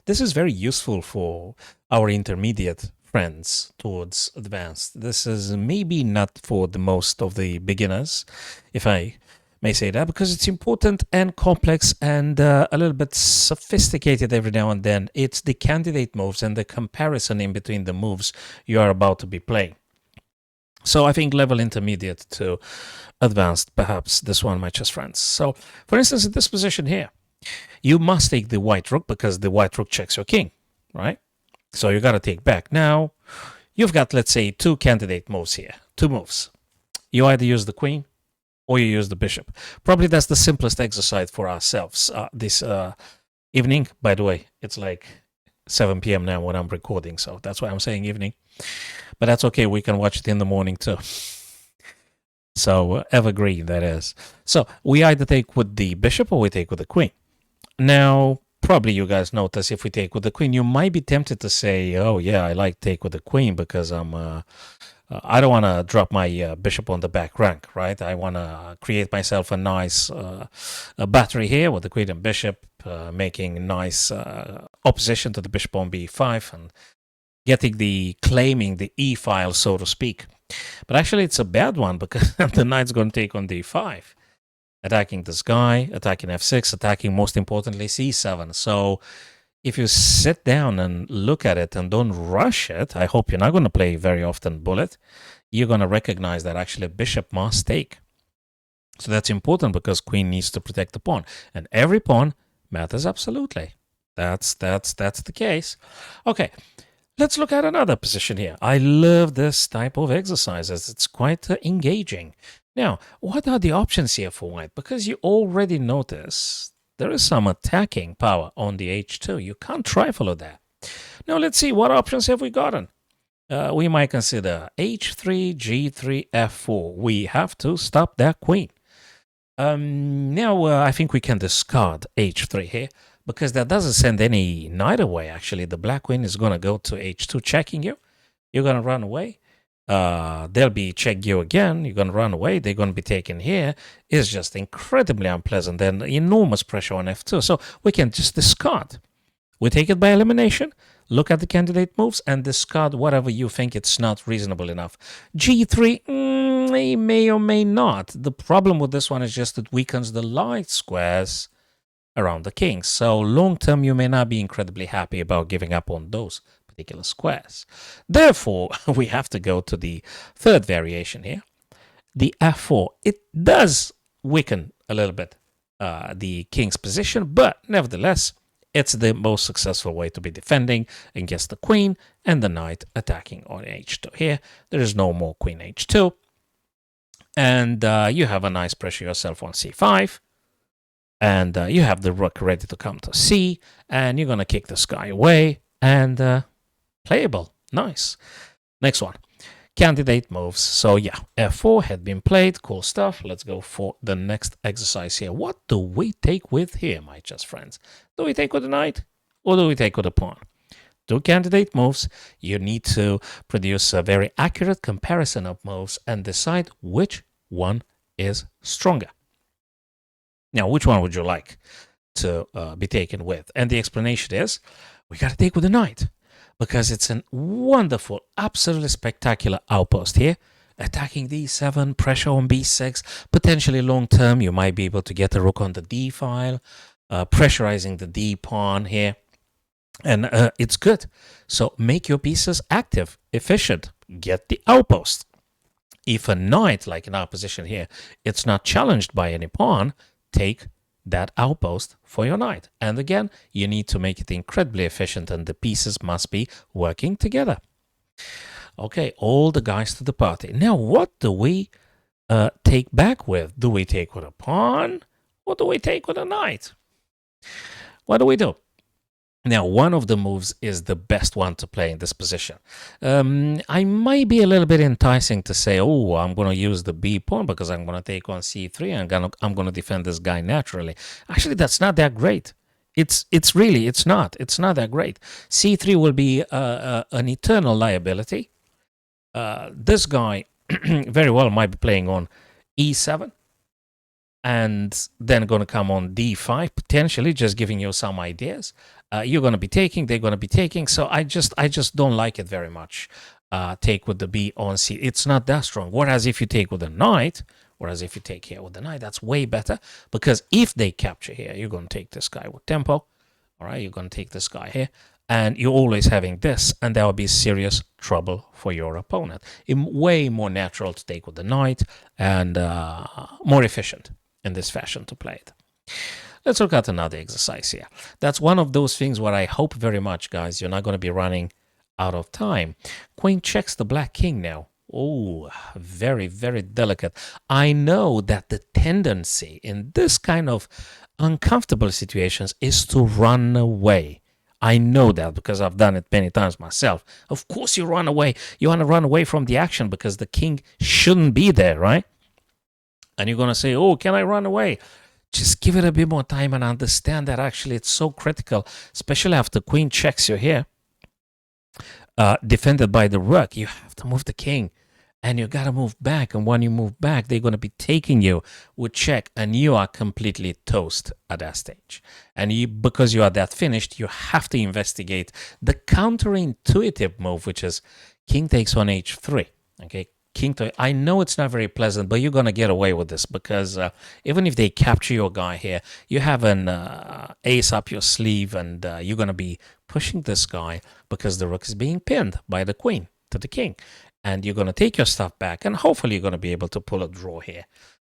this is very useful for our intermediate friends towards advanced. This is maybe not for the most of the beginners, if I may say that, because it's important and complex and a little bit sophisticated every now and then. It's the candidate moves and the comparison in between the moves you are about to be playing. So I think level intermediate to advanced, perhaps this one, my chess friends. So, for instance, in this position here, you must take the white rook because the white rook checks your king, right? So you got to take back. Now, you've got, let's say, two candidate moves here, two moves. You either use the queen or you use the bishop. Probably that's the simplest exercise for ourselves this evening. By the way, it's like 7 p.m. now when I'm recording, so that's why I'm saying evening. But that's okay. We can watch it in the morning too. So evergreen, that is. So we either take with the bishop or we take with the queen. Now, probably you guys notice if we take with the queen, you might be tempted to say, oh, yeah, I like take with the queen because I don't want to drop my bishop on the back rank, right? I want to create myself a nice a battery here with the queen and bishop, making nice opposition to the bishop on b5 and claiming the e file, so to speak. But actually, it's a bad one because the knight's going to take on d5, attacking this guy, attacking f6, attacking, most importantly, c7. So if you sit down and look at it and don't rush it, I hope you're not going to play very often bullet, you're going to recognize that actually bishop must take. So that's important because queen needs to protect the pawn. And every pawn matters absolutely. That's the case. Okay. Let's look at another position here. I love this type of exercises. It's quite engaging. Now, what are the options here for white? Because you already notice there is some attacking power on the h2. You can't trifle with that. Now, let's see what options have we gotten. We might consider h3, g3, f4. We have to stop that queen. Now, I think we can discard h3 here, because that doesn't send any knight away. Actually, the black queen is going to go to h2, checking you. You're going to run away. They'll be checking you again. You're going to run away. They're going to be taken here. It's just incredibly unpleasant and enormous pressure on f2. So we can just discard. We take it by elimination, look at the candidate moves, and discard whatever you think it's not reasonable enough. g3, may or may not. The problem with this one is just it weakens the light squares around the king. So long term, you may not be incredibly happy about giving up on those particular squares. Therefore, we have to go to the third variation here, the f4. It does weaken a little bit the king's position, but nevertheless, it's the most successful way to be defending against the queen and the knight attacking on h2. Here, there is no more queen h2. And you have a nice pressure yourself on c5. And you have the rook ready to come to c. And you're going to kick this guy away. And playable. Nice. Next one. Candidate moves. So yeah, f4 had been played. Cool stuff. Let's go for the next exercise here. What do we take with here, my chess friends? Do we take with the knight or do we take with the pawn? Two candidate moves. You need to produce a very accurate comparison of moves and decide which one is stronger. Now, which one would you like to be taken with? And the explanation is we got to take with the knight, because it's a wonderful, absolutely spectacular outpost here. Attacking d7, pressure on b6, potentially long term, you might be able to get a rook on the d file, pressurizing the d pawn here. And it's good. So make your pieces active, efficient, get the outpost. If a knight, like in our position here, it's not challenged by any pawn, take that outpost for your knight. And again, you need to make it incredibly efficient and the pieces must be working together. Okay, all the guys to the party. Now, what do we take back with? Do we take with a pawn or do we take with a knight? What do we do? Now, one of the moves is the best one to play in this position. I might be a little bit enticing to say, oh, I'm going to use the b pawn because I'm going to take on c3 and I'm going to defend this guy naturally. Actually, that's not that great. It's not that great. c3 will be an eternal liability. This guy very well might be playing on e7. and then going to come on d5, potentially just giving you some ideas. You're going to be taking, they're going to be taking. So I just don't like it very much. Take with the b on c, it's not that strong. Whereas if you take with the knight, if you take here with the knight, that's way better, because if they capture here, you're going to take this guy with tempo. All right, you're going to take this guy here, and you're always having this, and that will be serious trouble for your opponent. It's way more natural to take with the knight, and more efficient in this fashion to play it. Let's look at another exercise here. That's one of those things where I hope very much, guys, you're not going to be running out of time. Queen checks the black king now. Oh, very, very delicate. I know that the tendency in this kind of uncomfortable situations is to run away. I know that because I've done it many times myself. Of course you run away. You want to run away from the action because the king shouldn't be there, right? And you're going to say, oh, can I run away? Just give it a bit more time and understand that actually it's so critical, especially after queen checks you here, defended by the rook. You have to move the king, and you got to move back. And when you move back, they're going to be taking you with check, and you are completely toast at that stage. And because you are that finished, you have to investigate the counterintuitive move, which is king takes on h3. Okay, king to, I know it's not very pleasant, but you're going to get away with this because even if they capture your guy here, you have an ace up your sleeve, and you're going to be pushing this guy because the rook is being pinned by the queen to the king. And you're going to take your stuff back, and hopefully you're going to be able to pull a draw here.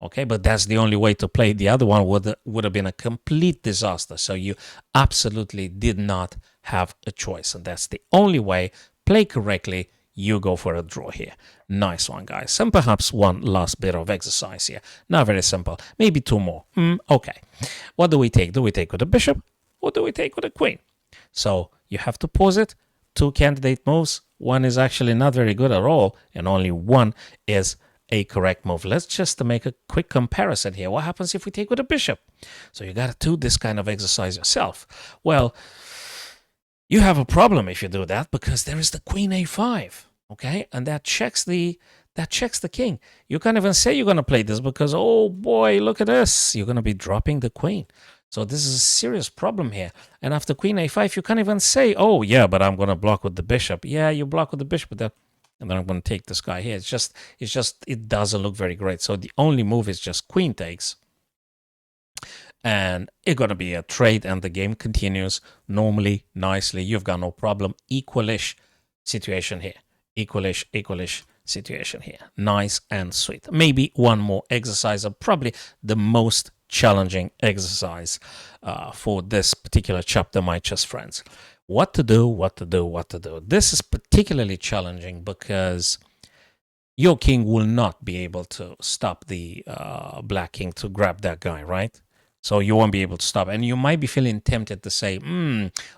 Okay, but that's the only way to play. The other one would have been a complete disaster. So you absolutely did not have a choice, and that's the only way. Play correctly, you go for a draw here. Nice one, guys. And perhaps one last bit of exercise here. Not very simple. Maybe two more. Okay. What do we take? Do we take with the bishop, or do we take with the queen? So you have to pause it. Two candidate moves. One is actually not very good at all, and only one is a correct move. Let's just make a quick comparison here. What happens if we take with a bishop? So you got to do this kind of exercise yourself. Well, you have a problem if you do that, because there is the queen a5, okay? And that checks the king. You can't even say you're going to play this because, oh boy, look at this. You're going to be dropping the queen. So this is a serious problem here. And after queen a5, you can't even say, oh yeah, but I'm going to block with the bishop. Yeah, you block with the bishop, and then I'm going to take this guy here. It doesn't look very great. So the only move is just queen takes. And it's going to be a trade, and the game continues normally, nicely. You've got no problem. Equalish situation here. Equalish situation here. Nice and sweet. Maybe one more exercise, of probably the most challenging exercise for this particular chapter, my chess friends. What to do. This is particularly challenging because your king will not be able to stop the black king to grab that guy, right? So you won't be able to stop, and you might be feeling tempted to say,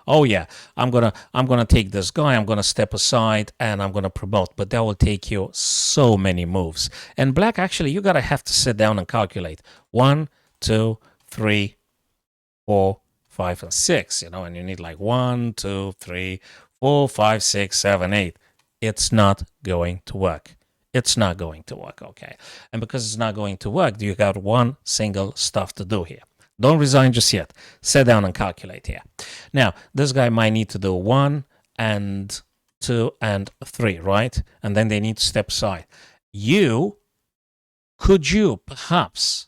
oh yeah, I'm gonna take this guy, I'm gonna step aside, and I'm gonna promote, but that will take you so many moves. And black, actually, you gotta have to sit down and calculate 1, 2, 3, 4, 5, and 6. And you need like 1, 2, 3, 4, 5, 6, 7, 8. It's not going to work. It's not going to work, okay? And because it's not going to work, you got one single stuff to do here. Don't resign just yet. Sit down and calculate here. Now, this guy might need to do 1 and 2 and 3, right? And then they need to step aside. Could you perhaps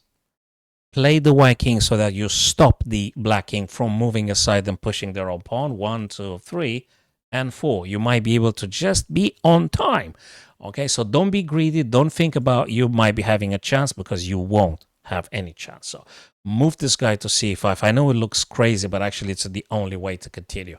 play the white king so that you stop the black king from moving aside and pushing their own pawn? 1, 2, 3, and 4. You might be able to just be on time. Okay, so don't be greedy. Don't think about you might be having a chance, because you won't have any chance. So move this guy to c5. I know it looks crazy, but actually it's the only way to continue.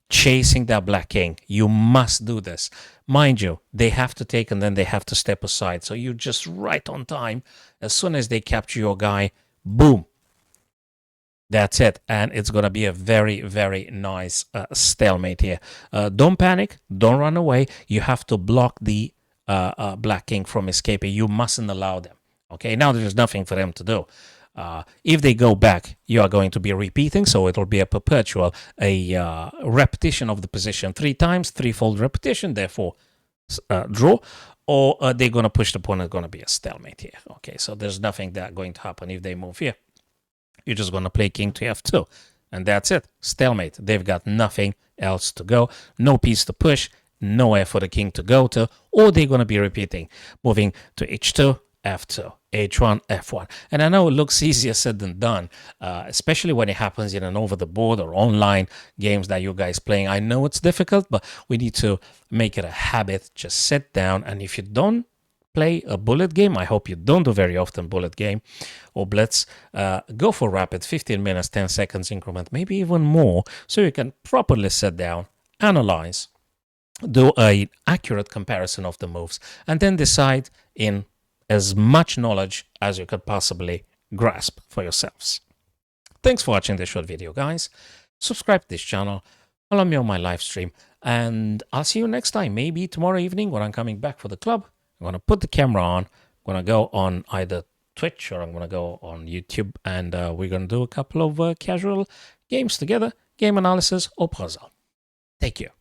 Chasing that black king. You must do this. Mind you, they have to take, and then they have to step aside. So you're just right on time. As soon as they capture your guy, boom. That's it. And it's going to be a very, very nice stalemate here. Don't panic. Don't run away. You have to block the black king from escaping. You mustn't allow them. Okay, now there's nothing for them to do. If they go back, you are going to be repeating, so it will be a perpetual, repetition of the position 3 times, threefold repetition, therefore draw. or they're going to push the pawn. It's going to be a stalemate here. Okay, so there's nothing that going to happen if they move here. You're just going to play king to f2. And that's it. Stalemate. They've got nothing else to go. No piece to push. Nowhere for the king to go to. Or they're going to be repeating. Moving to h2, f2, h1, f1. And I know it looks easier said than done, especially when it happens in an over-the-board or online games that you guys playing. I know it's difficult, but we need to make it a habit. Just sit down, and if you don't play a bullet game, I hope you don't do very often bullet game or blitz, go for rapid 15 minutes, 10 seconds increment, maybe even more, so you can properly sit down, analyze, do an accurate comparison of the moves, and then decide in as much knowledge as you could possibly grasp for yourselves. Thanks for watching this short video, guys. Subscribe to this channel, follow me on my live stream, and I'll see you next time, maybe tomorrow evening when I'm coming back for the club. I'm going to put the camera on. I'm going to go on either Twitch or I'm going to go on YouTube, and we're going to do a couple of casual games together, game analysis or puzzle. Take care.